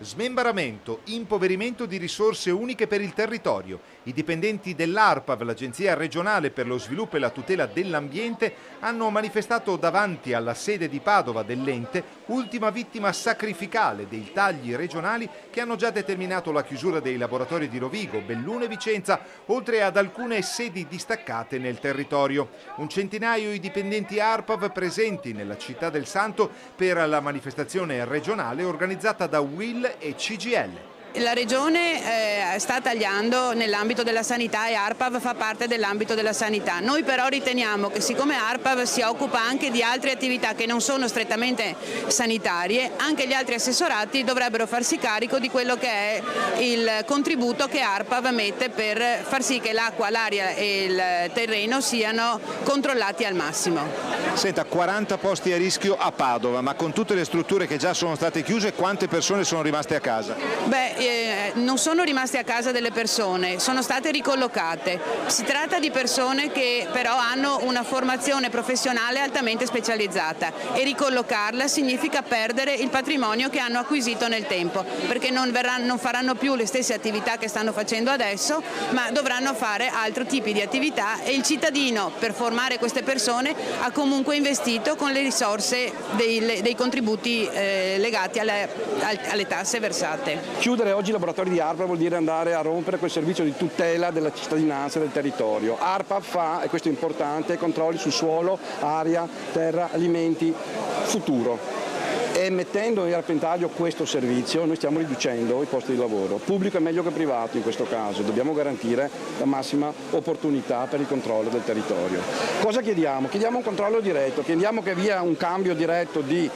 Smembramento, impoverimento di risorse uniche per il territorio. I dipendenti dell'ARPAV, l'Agenzia regionale per lo sviluppo e la tutela dell'ambiente, hanno manifestato davanti alla sede di Padova dell'ente, ultima vittima sacrificale dei tagli regionali che hanno già determinato la chiusura dei laboratori di Rovigo, Belluno e Vicenza, oltre ad alcune sedi distaccate nel territorio. Un centinaio i dipendenti ARPAV presenti nella città del Santo per la regionale organizzata da UIL e CGIL. La Regione sta tagliando nell'ambito della sanità e ARPAV fa parte dell'ambito della sanità. Noi però riteniamo che siccome ARPAV si occupa anche di altre attività che non sono strettamente sanitarie, anche gli altri assessorati dovrebbero farsi carico di quello che è il contributo che ARPAV mette per far sì che l'acqua, l'aria e il terreno siano controllati al massimo. Senta, 40 posti a rischio a Padova, ma con tutte le strutture che già sono state chiuse, quante persone sono rimaste a casa? Non sono rimaste a casa delle persone, sono state ricollocate. Si tratta di persone che però hanno una formazione professionale altamente specializzata e ricollocarla significa perdere il patrimonio che hanno acquisito nel tempo, perché non faranno più le stesse attività che stanno facendo adesso, ma dovranno fare altri tipi di attività e il cittadino per formare queste persone ha comunque investito con le risorse dei contributi legati alle tasse versate. Chiudere oggi i laboratori di ARPAV vuol dire andare a rompere quel servizio di tutela della cittadinanza e del territorio. ARPAV fa, e questo è importante, controlli su suolo, aria, terra, alimenti, futuro. E mettendo in repentaglio questo servizio noi stiamo riducendo i posti di lavoro. Pubblico è meglio che privato in questo caso, dobbiamo garantire la massima opportunità per il controllo del territorio. Cosa chiediamo? Chiediamo un controllo diretto, chiediamo che via un cambio diretto di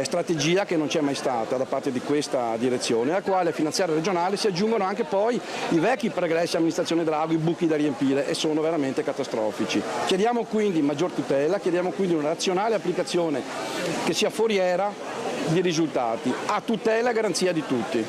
strategia che non c'è mai stata da parte di questa direzione, al quale finanziaria regionale si aggiungono anche poi i vecchi pregressi amministrazione Drago, i buchi da riempire e sono veramente catastrofici. Chiediamo quindi maggior tutela, chiediamo quindi una razionale applicazione che sia foriera di risultati, a tutela e garanzia di tutti.